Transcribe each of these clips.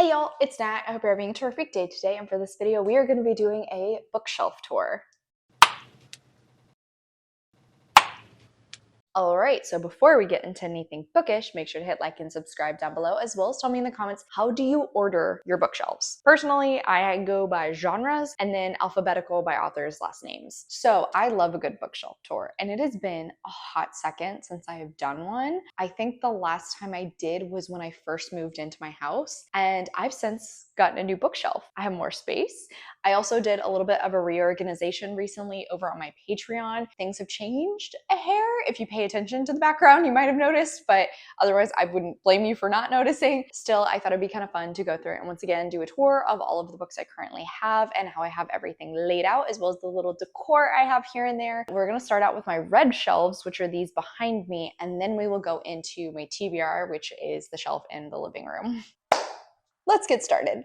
Hey y'all, it's Nat. I hope you're having a terrific day today, and for this video we are going to be doing a bookshelf tour. Alright, so before we get into anything bookish, make sure to hit like and subscribe down below, as well as tell me in the comments, how do you order your bookshelves? Personally, I go by genres and then alphabetical by authors' last names. So I love a good bookshelf tour, and it has been a hot second since I have done one. I think the last time I did was when I first moved into my house, and I've since gotten a new bookshelf. I have more space. I also did a little bit of a reorganization recently over on my Patreon. Things have changed a hair. If you pay attention to the background, you might have noticed, but otherwise I wouldn't blame you for not noticing. Still, I thought it'd be kind of fun to go through it and once again do a tour of all of the books I currently have and how I have everything laid out, as well as the little decor I have here and there. We're gonna start out with my red shelves, which are these behind me, and then we will go into my TBR, which is the shelf in the living room. Let's get started.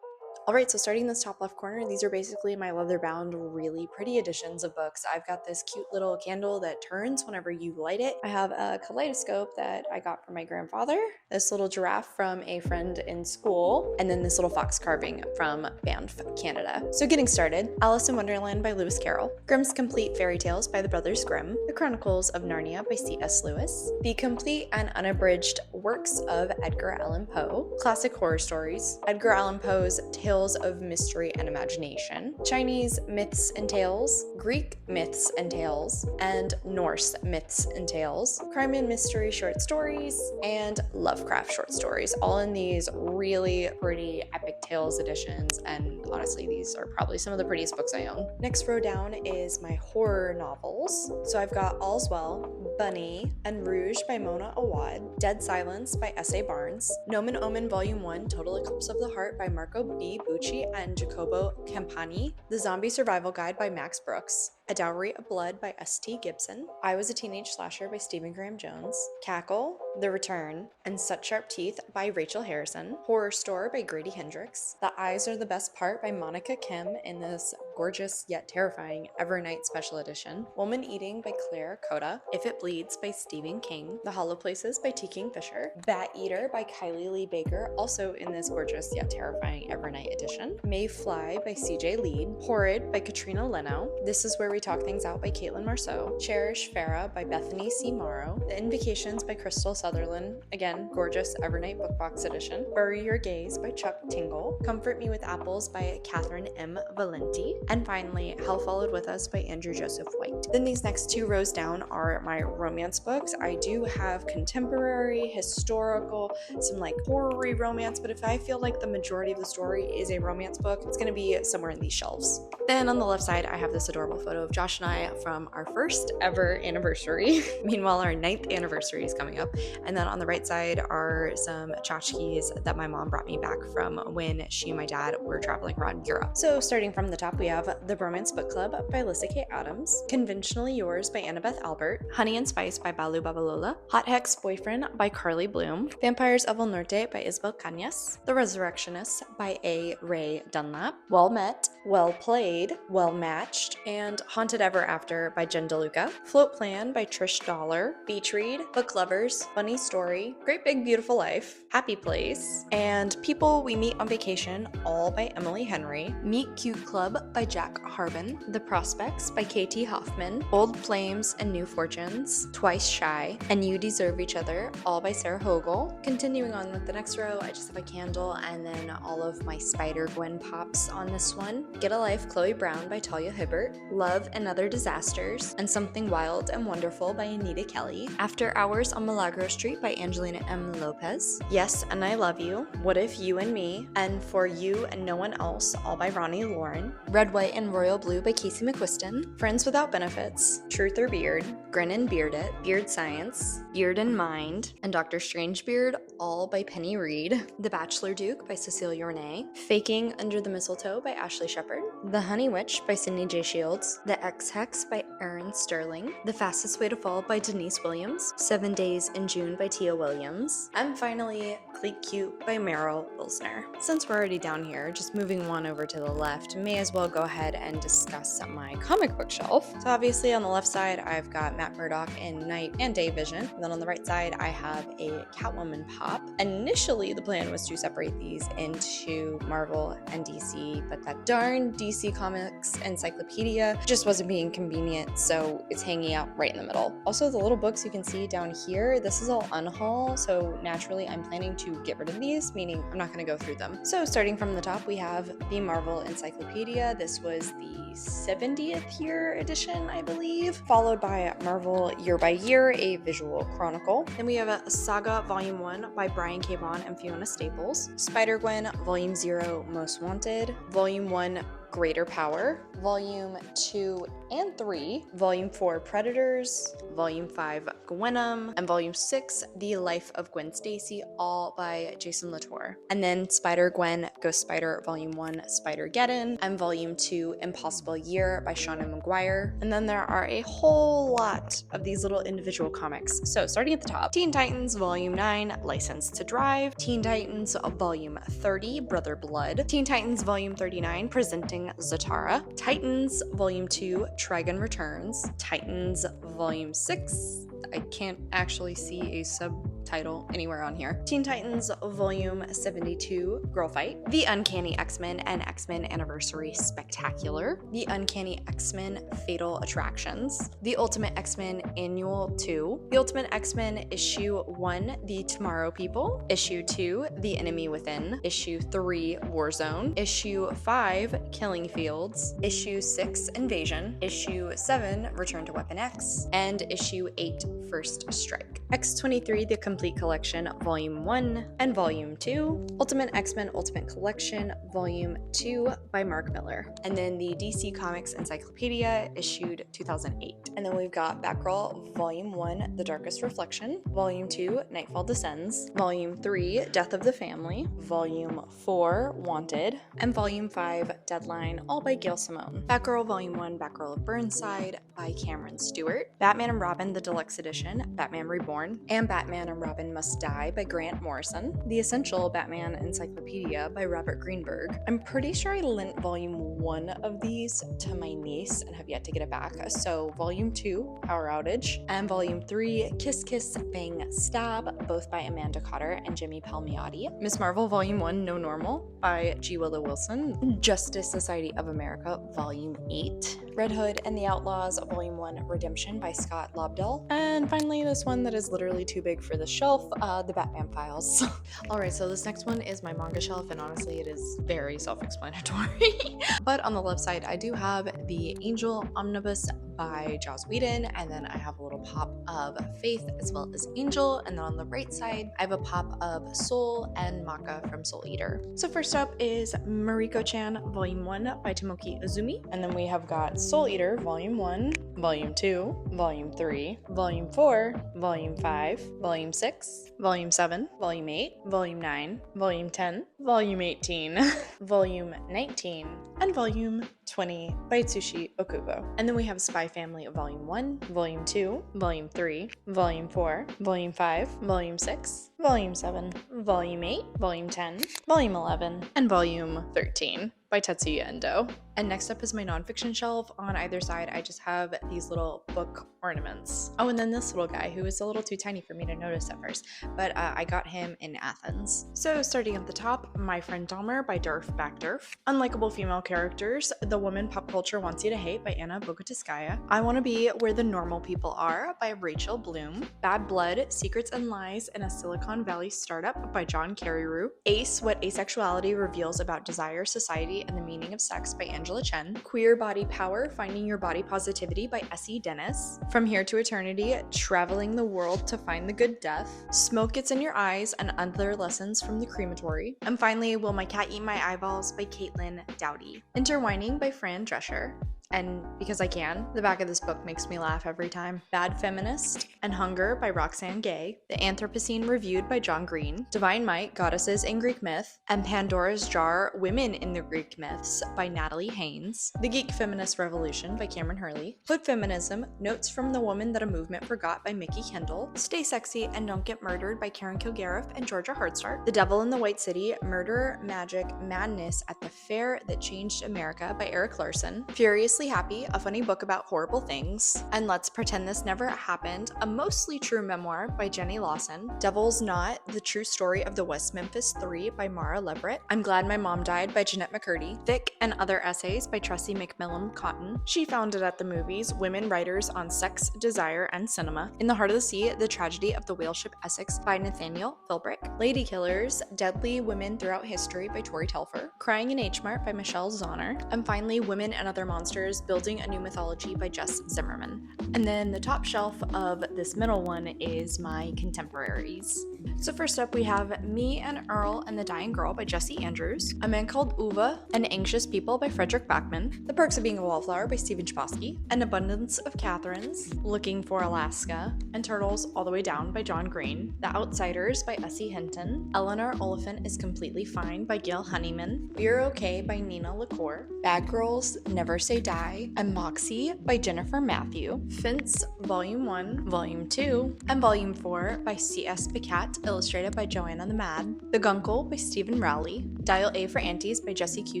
Alright, so starting in this top left corner, these are basically my leather-bound, really pretty editions of books. I've got this cute little candle that turns whenever you light it. I have a kaleidoscope that I got from my grandfather, this little giraffe from a friend in school, and then this little fox carving from Banff, Canada. So getting started, Alice in Wonderland by Lewis Carroll, Grimm's Complete Fairy Tales by the Brothers Grimm, The Chronicles of Narnia by C.S. Lewis, the complete and unabridged works of Edgar Allan Poe, classic horror stories, Edgar Allan Poe's Tales of Mystery and Imagination, Chinese myths and tales, Greek myths and tales, and Norse myths and tales, crime and mystery short stories, and Lovecraft short stories, all in these really pretty epic tales editions, and honestly these are probably some of the prettiest books I own. Next row down is my horror novels. So I've got All's Well, Bunny, and Rouge by Mona Awad, Dead Silence by S.A. Barnes, Nomen Omen Volume 1, Total Eclipse of the Heart by Marco B. Bucci and Jacopo Campani, The Zombie Survival Guide by Max Brooks, A Dowry of Blood by S.T. Gibson, I Was a Teenage Slasher by Stephen Graham Jones, Cackle, The Return, and Such Sharp Teeth by Rachel Harrison, Horror Store by Grady Hendrix, The Eyes Are the Best Part by Monica Kim in this gorgeous yet terrifying Evernight Special Edition, Woman Eating by Claire Coda, If It Bleeds by Stephen King, The Hollow Places by T. Kingfisher, Bat Eater by Kylie Lee Baker, also in this gorgeous yet terrifying Evernight edition, May Fly by C.J. Lead, Horrid by Katrina Leno, This Is Where We Talk Things Out by Caitlin Marceau, Cherish Farah by Bethany C. Morrow, The Invocations by Crystal Sutherland, again, gorgeous Evernight book box edition, Bury Your Gaze by Chuck Tingle, Comfort Me with Apples by Catherine M. Valenti, and finally, Hell Followed With Us by Andrew Joseph White. Then these next two rows down are my romance books. I do have contemporary, historical, some like horror-y romance, but if I feel like the majority of the story is a romance book, it's gonna be somewhere in these shelves. Then on the left side, I have this adorable photo of Josh and I from our first ever anniversary. Meanwhile, our 9th anniversary is coming up. And then on the right side are some tchotchkes that my mom brought me back from when she and my dad were traveling around Europe. So starting from the top, we have The Bromance Book Club by Alyssa K. Adams, Conventionally Yours by Annabeth Albert, Honey and Spice by Balu Babalola, Hot Hex Boyfriend by Carly Bloom, Vampires of El Norte by Isabel Cañas, The Resurrectionists by A. Ray Dunlap, Well Met, Well Played, Well Matched, and Haunted Ever After by Jen DeLuca, Float Plan by Trish Dollar, Beach Read, Book Lovers, Funny Story, Great Big Beautiful Life, Happy Place, and People We Meet on Vacation, all by Emily Henry, Meet Cute Club by Jack Harbin, The Prospects by K.T. Hoffman, Old Flames and New Fortunes, Twice Shy, and You Deserve Each Other, all by Sarah Hogel. Continuing on with the next row, I just have a candle and then all of my Spider-Gwen pops on this one. Get a Life, Chloe Brown by Talia Hibbert, Love and Other Disasters, and Something Wild and Wonderful by Anita Kelly, After Hours on Milagro Street by Angelina M. Lopez, Yes and I Love You, What If You and Me, and For You and No One Else, all by Ronnie Lauren, Red, White, and Royal Blue by Casey McQuiston, Friends Without Benefits, Truth or Beard, Grin and Beard It, Beard Science, Beard and Mind, and Dr. Strangebeard, all by Penny Reed, The Bachelor Duke by Cecilia Renee, Faking Under the Mistletoe by Ashley Shepard, The Honey Witch by Sydney J. Shields, The Ex-Hex by Erin Sterling, The Fastest Way to Fall by Denise Williams, 7 Days in June by Tia Williams, and finally Complete Cute by Meryl Wilsner. Since we're already down here, just moving one over to the left, may as well go ahead and discuss my comic book shelf. So obviously on the left side, I've got Matt Murdock in Night and Day Vision. And then on the right side, I have a Catwoman pop. Initially, the plan was to separate these into Marvel and DC, but that darn DC Comics encyclopedia just wasn't being convenient, so it's hanging out right in the middle. Also, the little books you can see down here, this is all unhaul, so naturally I'm planning to get rid of these, meaning I'm not going to go through them. So starting from the top, we have the Marvel Encyclopedia. This was the 70th year edition, I believe, followed by Marvel Year by Year, a visual chronicle. Then we have a Saga Volume 1 by Brian K. Vaughan and Fiona Staples, Spider-Gwen Volume 0 Most Wanted, Volume 1 Greater Power, Volume 2 and 3, Volume 4 Predators, Volume 5 Gwenom, and Volume 6 The Life of Gwen Stacy, all by Jason Latour. And then Spider-Gwen Ghost Spider Volume 1 Spider-Geddon, and Volume 2 Impossible Year by Shauna McGuire. And then there are a whole lot of these little individual comics. So starting at the top, Teen Titans Volume 9 License to Drive, Teen Titans Volume 30 Brother Blood, Teen Titans Volume 39 Presenting Zatara, Titans Volume 2 Trigon Returns, Titans Volume 6, I can't actually see a subtitle anywhere on here, Teen Titans Volume 72 Girl Fight, The Uncanny X-Men and X-Men Anniversary Spectacular, The Uncanny X-Men Fatal Attractions, The Ultimate X-Men Annual 2, The Ultimate X-Men Issue 1 The Tomorrow People, Issue 2 The Enemy Within, Issue 3 Warzone, Issue 5 Killing Fields, Issue 6 Invasion, Issue 7 Return to Weapon X, and Issue 8 First Strike. X-23 The Complete Collection Volume 1 and Volume 2, Ultimate X-Men Ultimate Collection Volume 2 by Mark Miller, and then the DC Comics Encyclopedia issued 2008. And then we've got Batgirl Volume 1 The Darkest Reflection, Volume 2 Nightfall Descends, Volume 3 Death of the Family, Volume 4 Wanted, and Volume 5 Deadline, all by Gail Simone. Batgirl Volume 1 Batgirl of Burnside by Cameron Stewart, Batman and Robin The Deluxe Edition, Batman Reborn, and Batman and Robin Must Die by Grant Morrison, The Essential Batman Encyclopedia by Robert Greenberg. I'm pretty sure I lent Volume 1 of these to my niece and have yet to get it back. So Volume 2, Power Outage, and Volume 3, Kiss Kiss Bang Stab, both by Amanda Cotter and Jimmy Palmiotti. Miss Marvel Volume 1, No Normal by G. Willow Wilson, Justice Society of America Volume 8, Red Hood and the Outlaws Volume 1, Redemption by Scott Lobdell, and finally this one that is literally too big for the shelf, the Batman Files. Alright, so this next one is my manga shelf, and honestly it is very self-explanatory. But on the left side I do have the Angel Omnibus by Joss Whedon, and then I have a little pop of Faith as well as Angel, and then on the right side I have a pop of Soul and Maka from Soul Eater. So first up is Mariko-chan Volume 1 by Tomoki Uzumi, and then we have got Soul Eater Volume 1, Volume 2, Volume 3, Volume 4, Volume 5, Volume 6, Volume 7, Volume 8, Volume 9, Volume 10, Volume 18, Volume 19, and Volume 20 by Tsushi Okubo. And then we have Spy Family Volume 1, Volume 2, Volume 3, Volume 4, Volume 5, Volume 6, Volume 7, Volume 8, Volume 10, Volume 11, and Volume 13 by Tetsuya Endo. And next up is my nonfiction shelf. On either side, I just have these little book ornaments. Oh, and then this little guy who is a little too tiny for me to notice at first, but I got him in Athens. So starting at the top, My Friend Dahmer by Darf Backderf, Unlikable Female Characters, The Woman Pop Culture Wants You to Hate by Anna Bogotiskaya, I Want to Be Where the Normal People Are by Rachel Bloom, Bad Blood, Secrets and Lies in a Silicon Valley Startup by John Carreyrou, Ace, What Asexuality Reveals About Desire, Society, and the Meaning of Sex by Angela Chen, Queer Body Power, Finding Your Body Positivity by Essie Dennis, From Here to Eternity, Traveling the World to Find the Good Death, Smoke Gets in Your Eyes and Other Lessons from the Crematory, and finally, Will My Cat Eat My Eyeballs by Caitlin Dowdy, Intertwining by Fran Drescher, and because I can. The back of this book makes me laugh every time. Bad Feminist and Hunger by Roxane Gay, The Anthropocene Reviewed by John Green, Divine Might, Goddesses in Greek Myth, and Pandora's Jar, Women in the Greek Myths by Natalie Haynes, The Geek Feminist Revolution by Cameron Hurley, Hood Feminism, Notes from the Woman That a Movement Forgot by Mickey Kendall, Stay Sexy and Don't Get Murdered by Karen Kilgariff and Georgia Hardstark, The Devil in the White City, Murder, Magic, Madness at the Fair That Changed America by Eric Larson, Furiously Happy, a funny book about horrible things, and Let's Pretend This Never Happened, a mostly true memoir by Jenny Lawson, Devil's Knot, The True Story of the West Memphis Three by Mara Leverett, I'm Glad My Mom Died by Jeanette McCurdy, Thick and Other Essays by Tressie McMillan Cotton, She Found It at the Movies, Women Writers on Sex, Desire, and Cinema, In the Heart of the Sea, The Tragedy of the Whale Ship Essex by Nathaniel Philbrick, Lady Killers, Deadly Women Throughout History by Tori Telfer, Crying in H Mart by Michelle Zauner, and finally Women and Other Monsters, Building a New Mythology by Jess Zimmerman. And then the top shelf of this middle one is my contemporaries. So first up we have Me and Earl and the Dying Girl by Jesse Andrews, A Man Called Uva and Anxious People by Frederick Backman, The Perks of Being a Wallflower by Stephen Chbosky, An Abundance of Catherines, Looking for Alaska, and Turtles All the Way Down by John Green, The Outsiders by Essie Hinton, Eleanor Oliphant is Completely Fine by Gail Honeyman, We're Okay by Nina LaCour, Bad Girls Never Say Die, and Moxie by Jennifer Matthew, Fence Volume 1, Volume 2, and Volume 4 by C.S. Picat, illustrated by Joanna the Mad, The Guncle by Stephen Rowley, Dial A for Aunties by Jessie Q.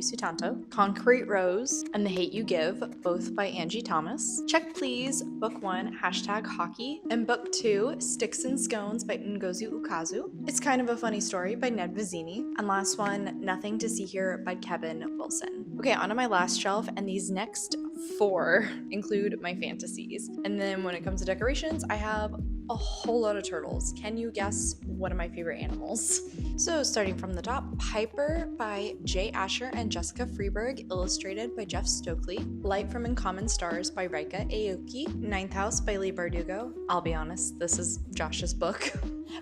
Sutanto, Concrete Rose, and The Hate You Give, both by Angie Thomas, Check Please, Book 1, #hockey, and Book 2, Sticks and Scones by Ngozi Ukazu, It's Kind of a Funny Story by Ned Vizzini, and last one, Nothing to See Here by Kevin Wilson. Okay, on to my last shelf, and these next 4 include my fantasies. And then when it comes to decorations, I have a whole lot of turtles. Can you guess one of my favorite animals? So starting from the top, Piper by Jay Asher and Jessica Freeberg, illustrated by Jeff Stokely, Light from Uncommon Stars by Raika Aoki, Ninth House by Lee Bardugo. I'll be honest, this is Josh's book,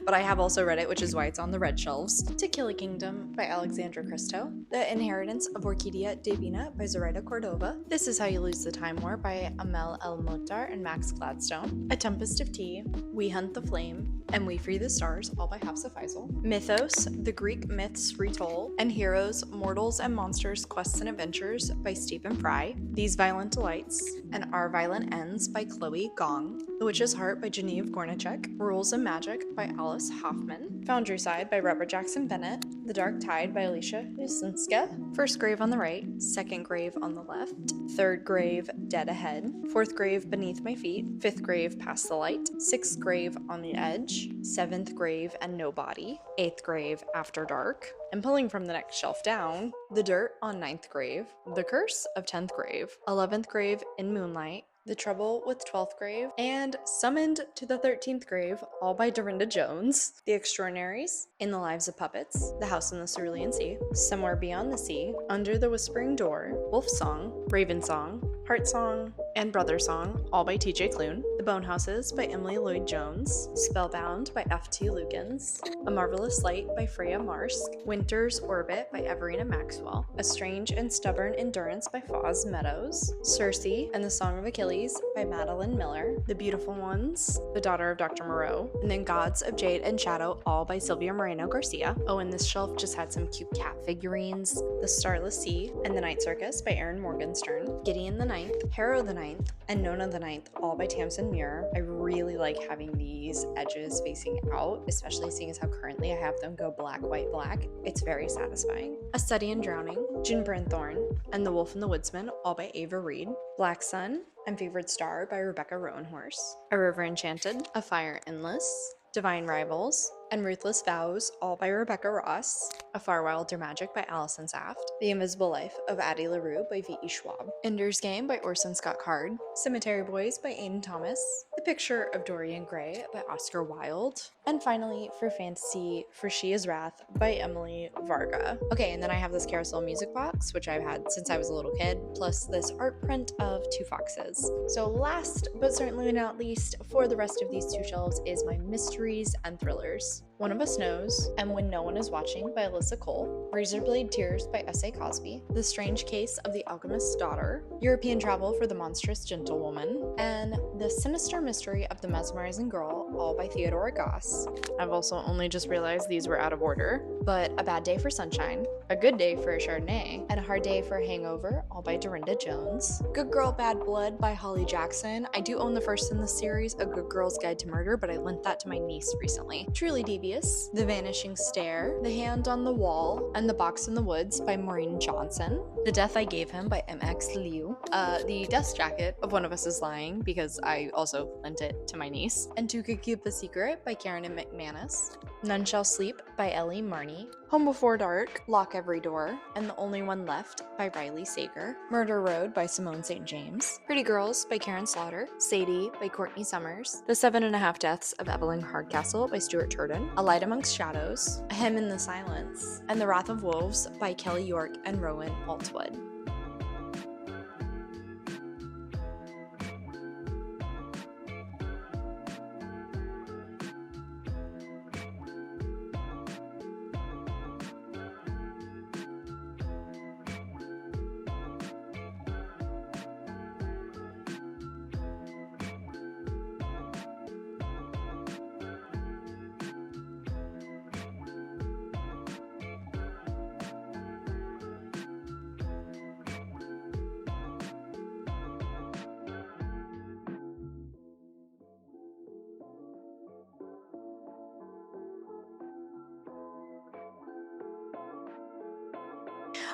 but I have also read it, which is why it's on the red shelves. To Kill a Kingdom by Alexandra Christo, The Inheritance of Orquídea Divina by Zoraida Cordova, This Is How You Lose the Time War by Amel El Motar and Max Gladstone, A Tempest of Tea, We Hunt the Flame, and We Free the Stars, all by Hafsa Faisal, Mythos, The Greek Myths Retold, and Heroes, Mortals and Monsters, Quests and Adventures by Stephen Fry, These Violent Delights, and Our Violent Ends by Chloe Gong, The Witch's Heart by Genevieve Gornichek, Rules of Magic by Alice Hoffman, Foundry Side by Robert Jackson Bennett, The Dark Tide by Alicia Yusinska, First Grave on the right, Second Grave on the left, Third Grave Dead Ahead, Fourth Grave Beneath My Feet, Fifth Grave Past the Light, Sixth Grave On the Edge, Seventh Grave and Nobody, Eighth Grave After Dark, and pulling from the next shelf down, The Dirt on Ninth Grave, The Curse of 10th Grave, 11th Grave in Moonlight, The Trouble with 12th Grave, and Summoned to the 13th Grave, all by Dorinda Jones, The Extraordinaries, In the Lives of Puppets, The House in the Cerulean Sea, Somewhere Beyond the Sea, Under the Whispering Door, Wolf Song, Raven Song, Heart Song, and Brother Song, all by TJ Klune, The Bone Houses by Emily Lloyd Jones, Spellbound by F.T. Lukens, A Marvelous Light by Freya Marsk, Winter's Orbit by Everina Maxwell, A Strange and Stubborn Endurance by Foz Meadows, Circe and the Song of Achilles by Madeline Miller, The Beautiful Ones, The Daughter of Dr. Moreau, and then Gods of Jade and Shadow, all by Sylvia Moreno Garcia. Oh, and this shelf just had some cute cat figurines, The Starless Sea and The Night Circus by Erin Morgenstern, Gideon the Ninth, Harrow the Ninth, and Nona the Ninth, all by Tamsin Muir. I really like having these edges facing out, especially seeing as how currently I have them go black, white, black. It's very satisfying. A Study in Drowning, Juniper and Thorn, and The Wolf and the Woodsman, all by Ava Reed, Black Sun and Favored Star by Rebecca Roanhorse, A River Enchanted, A Fire Endless, Divine Rivals, and Ruthless Vows, all by Rebecca Ross, A Far Wilder Magic by Allison Saft, The Invisible Life of Addie LaRue by V.E. Schwab, Ender's Game by Orson Scott Card, Cemetery Boys by Aidan Thomas, The Picture of Dorian Gray by Oscar Wilde, and finally, for fantasy, For She Is Wrath by Emily Varga. Okay, and then I have this carousel music box, which I've had since I was a little kid, plus this art print of two foxes. So last, but certainly not least, for the rest of these two shelves is my mysteries and thrillers. One of Us Knows, and When No One Is Watching by Alyssa Cole, Razorblade Tears by 𝗖cie Ich𝘁Ä_𝗰𝘁, The Strange Case of the Alchemist's Daughter, European Travel for the Monstrous Gentlewoman, and The Sinister Mystery of the Mesmerizing Girl, all by Theodora Goss. I've also only just realized these were out of order, but A Bad Day for Sunshine, A Good Day for a Chardonnay, and A Hard Day for a Hangover, all by Dorinda Jones. Good Girl Bad Blood by Holly Jackson. I do own the first in the series, A Good Girl's Guide to Murder, but I lent that to my niece recently. Truly Devious, The Vanishing Stare, The Hand on the Wall, and The Box in the Woods by Maureen Johnson, The Death I Gave Him by MX Liu, The Dust Jacket of One of Us Is Lying, because I also lent it to my niece, and Two Could Keep a Secret by Karen and McManus, None Shall Sleep by Ellie Marney, Home Before Dark, Lock Every Door, and The Only One Left by Riley Sager, Murder Road by Simone St. James, Pretty Girls by Karen Slaughter, Sadie by Courtney Summers, The 7.5 Deaths of Evelyn Hardcastle by Stuart Turton, A Light Amongst Shadows, A Hymn in the Silence, and The Wrath of Wolves by Kelly York and Rowan Altwood.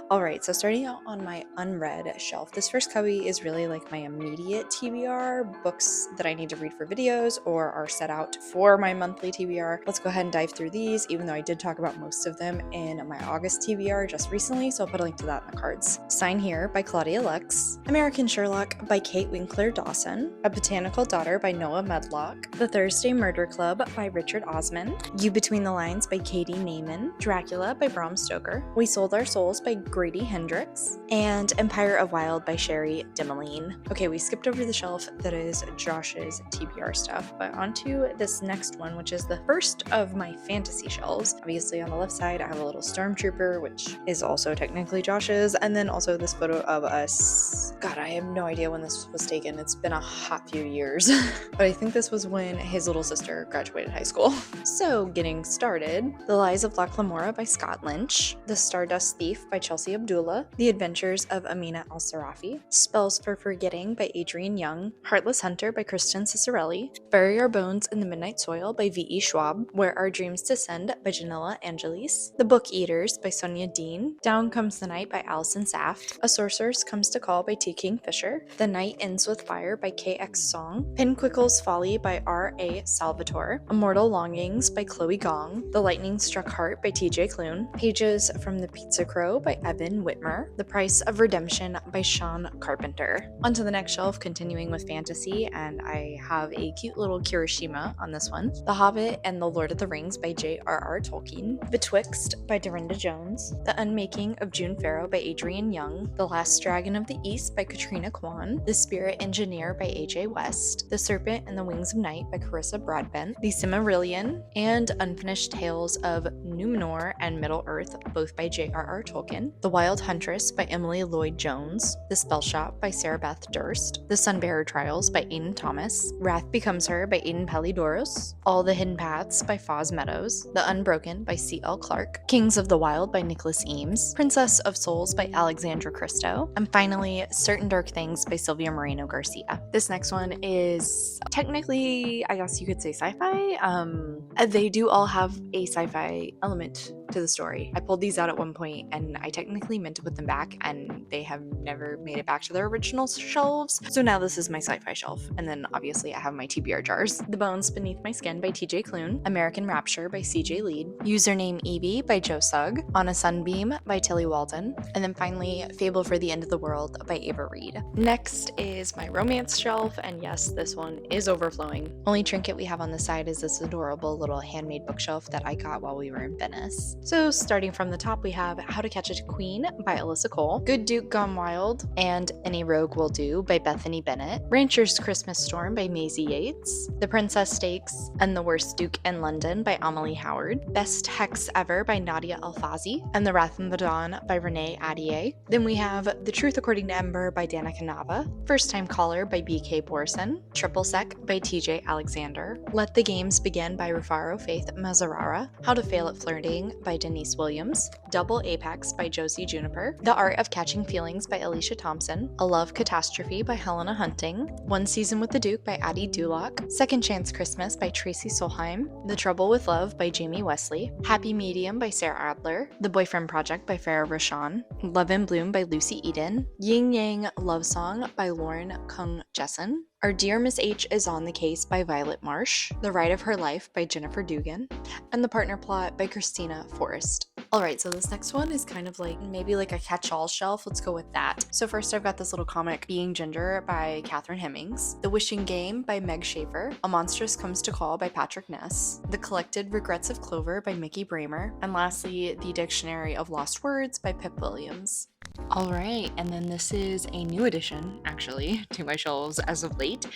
Alright, so starting out on my unread shelf, this first cubby is really like my immediate TBR, books that I need to read for videos or are set out for my monthly TBR. Let's go ahead and dive through these, even though I did talk about most of them in my August TBR just recently, so I'll put a link to that in the cards. Sign Here by Claudia Lux, American Sherlock by Kate Winkler Dawson, A Botanical Daughter by Noah Medlock, The Thursday Murder Club by Richard Osman, You Between the Lines by Katie Naiman, Dracula by Bram Stoker, We Sold Our Souls by Grady Hendrix, and Empire of Wild by Sherry Demeline. Okay, we skipped over the shelf that is Josh's TBR stuff, but onto this next one, which is the first of my fantasy shelves. Obviously on the left side, I have a little Stormtrooper, which is also technically Josh's, and then also this photo of us. God, I have no idea when this was taken. It's been a hot few years, but I think this was when his little sister graduated high school. So getting started, The Lies of Locke Lamora by Scott Lynch, The Stardust Thief by Chelsea Abdullah, The Adventures of Amina Al-Sarafi, Spells for Forgetting by Adrienne Young, Heartless Hunter by Kristen Cicerelli, Bury Our Bones in the Midnight Soil by V.E. Schwab, Where Our Dreams Descend by Janella Angelis, The Book Eaters by Sonia Dean, Down Comes the Night by Allison Saft, A Sorceress Comes to Call by T. Kingfisher, The Night Ends with Fire by K.X. Song, Pinquickle's Folly by R.A. Salvatore, Immortal Longings by Chloe Gong, The Lightning Struck Heart by T.J. Clune, Pages from the Pizza Crow by Evan Whitmer, The Price of Redemption by Sean Carpenter. Onto the next shelf, continuing with fantasy, and I have a cute little Kirishima on this one. The Hobbit and the Lord of the Rings by J.R.R. Tolkien, Betwixt by Dorinda Jones, The Unmaking of June Farrow by Adrienne Young, The Last Dragon of the East by Katrina Kwan, The Spirit Engineer by A.J. West, The Serpent and the Wings of Night by Carissa Broadbent, The Silmarillion, and Unfinished Tales of Numenor and Middle-earth, both by J.R.R. Tolkien, The Wild Huntress by Emily Lloyd-Jones, The Spell Shop by Sarah Beth Durst, The Sunbearer Trials by Aidan Thomas, Wrath Becomes Her by Aidan Palidoros, All the Hidden Paths by Foz Meadows, The Unbroken by C.L. Clarke, Kings of the Wild by Nicholas Eames, Princess of Souls by Alexandra Christo, and finally Certain Dark Things by Sylvia Moreno Garcia. This next one is technically, I guess you could say sci-fi. They do all have a sci-fi element to the story. I pulled these out at one point and I technically meant to put them back and they have never made it back to their original shelves. So now this is my sci-fi shelf. And then obviously I have my TBR jars. The Bones Beneath My Skin by TJ Clune, American Rapture by CJ Lead, Username Evie by Joe Sugg, On a Sunbeam by Tilly Walden, and then finally Fable for the End of the World by Ava Reed. Next is my romance shelf, and yes, this one is overflowing. Only trinket we have on the side is this adorable little handmade bookshelf that I got while we were in Venice. So starting from the top, we have How to Catch a Queen by Alyssa Cole, Good Duke Gone Wild, and Any Rogue Will Do by Bethany Bennett, Rancher's Christmas Storm by Maisie Yates, The Princess Stakes and the Worst Duke in London by Amelie Howard, Best Hex Ever by Nadia 𝗖cie, and The Wrath of the Dawn by Renee Adier. Then we have The Truth According to Ember by Danica Nava, First Time Caller by B.K. Borson, Triple Sec by T.J. Alexander, Let the Games Begin by Rufaro Faith Mazzarara, How to Fail at Flirting by Denise Williams, Double Apex by Josie Juniper, The Art of Catching Feelings by Alicia Thompson, A Love Catastrophe by Helena Hunting, One Season with the Duke by Addie Duloc, Second Chance Christmas by Tracy Solheim, The Trouble with Love by Jamie Wesley, Happy Medium by Sarah Adler, The Boyfriend Project by Farrah Rashan, Love in Bloom by Lucy Eden, Yin Yang Love Song by Lauren Kung Jessen, Our Dear Miss H is on the Case by Violet Marsh, The Ride of Her Life by Jennifer Dugan, and The Partner Plot by Christina Forrest. Alright, so this next one is kind of like maybe like a catch-all shelf. Let's go with that. So first I've got this little comic, Being Ginger by Catherine Hemmings, The Wishing Game by Meg Schaefer, A Monstrous Comes to Call by Patrick Ness, The Collected Regrets of Clover by Mickey Bramer, and lastly, The Dictionary of Lost Words by Pip Williams. Alright, and then this is a new addition, actually, to my shelves as of late,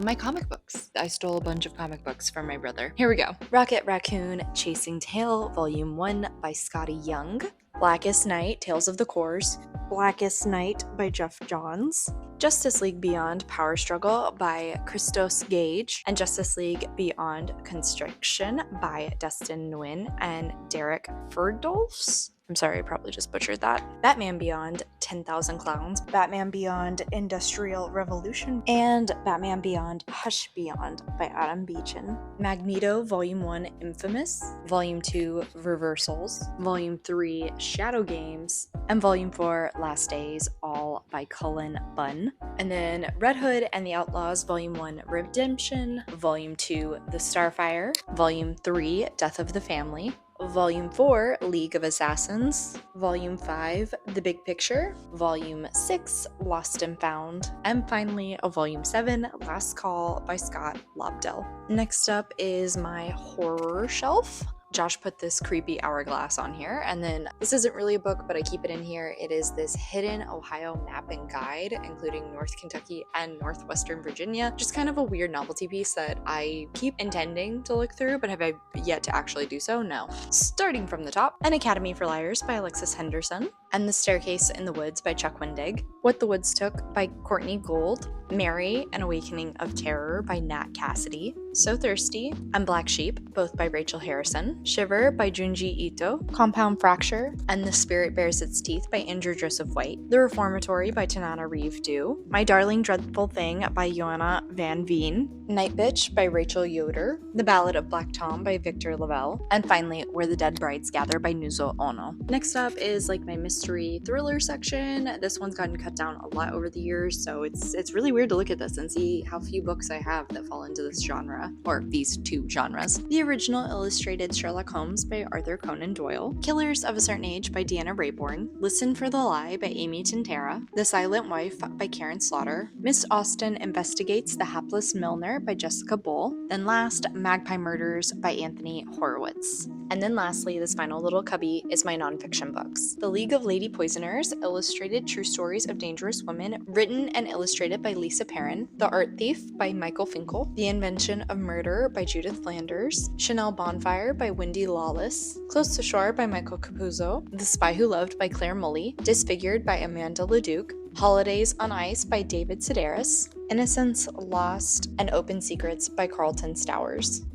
my comic books. I stole a bunch of comic books from my brother. Here we go. Rocket Raccoon Chasing Tail, Volume 1 by Scotty Young, Blackest Night, Tales of the Corrs, Blackest Night by Jeff Johns, Justice League Beyond Power Struggle by Christos Gage, and Justice League Beyond Constriction by Dustin Nguyen and Derek Ferdolfs. I'm sorry, I probably just butchered that. Batman Beyond 10,000 Clowns, Batman Beyond Industrial Revolution, and Batman Beyond Hush Beyond by Adam Beechin. Magneto Volume 1 Infamous, Volume 2 Reversals, Volume 3 Shadow Games, and Volume 4 Last Days, all by Cullen Bunn. And then Red Hood and the Outlaws Volume 1 Redemption, Volume 2 The Starfire, Volume 3 Death of the Family, Volume 4, League of Assassins, Volume 5, The Big Picture, Volume 6, Lost and Found, and finally, Volume 7, Last Call by Scott Lobdell. Next up is my horror shelf. Josh put this creepy hourglass on here, and then this isn't really a book, but I keep it in here. It is this hidden Ohio map and guide, including North Kentucky and Northwestern Virginia. Just kind of a weird novelty piece that I keep intending to look through, but have I yet to actually do so? No. Starting from the top, An Academy for Liars by Alexis Henderson, and The Staircase in the Woods by Chuck Wendig, What the Woods Took by Courtney Gold, Mary, An Awakening of Terror by Nat Cassidy, So Thirsty, and Black Sheep, both by Rachel Harrison, Shiver by Junji Ito, Compound Fracture, and The Spirit Bears Its Teeth by Andrew Joseph White, The Reformatory by Tanana Reeve Dew, My Darling Dreadful Thing by Joanna Van Veen, Night Bitch by Rachel Yoder, The Ballad of Black Tom by Victor Lavelle, and finally, Where the Dead Brides Gather by Nuzo Ono. Next up is like my mystery thriller section. This one's gotten cut down a lot over the years, so it's really weird to look at this and see how few books I have that fall into this genre, or these two genres. The original illustrated Sherlock Holmes by Arthur Conan Doyle, Killers of a Certain Age by Deanna Raybourn, Listen for the Lie by Amy Tintera, The Silent Wife by Karen Slaughter, Miss Austen Investigates the Hapless Milner by Jessica Bull, then last, Magpie Murders by Anthony Horowitz. And then lastly, this final little cubby is my nonfiction books. The League of Lady Poisoners, Illustrated True Stories of Dangerous Women, written and illustrated by Lisa Perrin, The Art Thief by Michael Finkel, The Invention of Murder by Judith Flanders, Chanel Bonfire by Wendy Lawless, Close to Shore by Michael Capuzzo, The Spy Who Loved by Claire Mully, Disfigured by Amanda Leduc, Holidays on Ice by David Sedaris, Innocence Lost and Open Secrets by Carlton Stowers.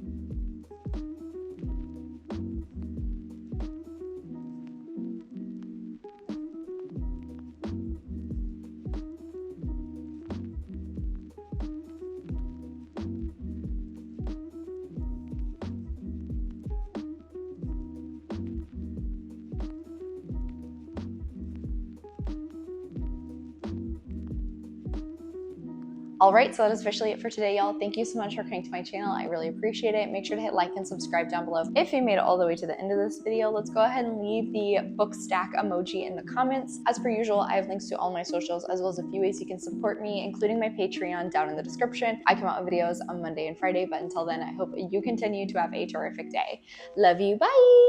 Alright, so that is officially it for today, y'all. Thank you so much for coming to my channel. I really appreciate it. Make sure to hit like and subscribe down below if you made it all the way to the end of this video. Let's go ahead and leave the book stack emoji in the comments. As per usual, I have links to all my socials as well as a few ways you can support me, including my Patreon down in the description. I come out with videos on Monday and Friday, but until then, I hope you continue to have a terrific day. Love you, bye!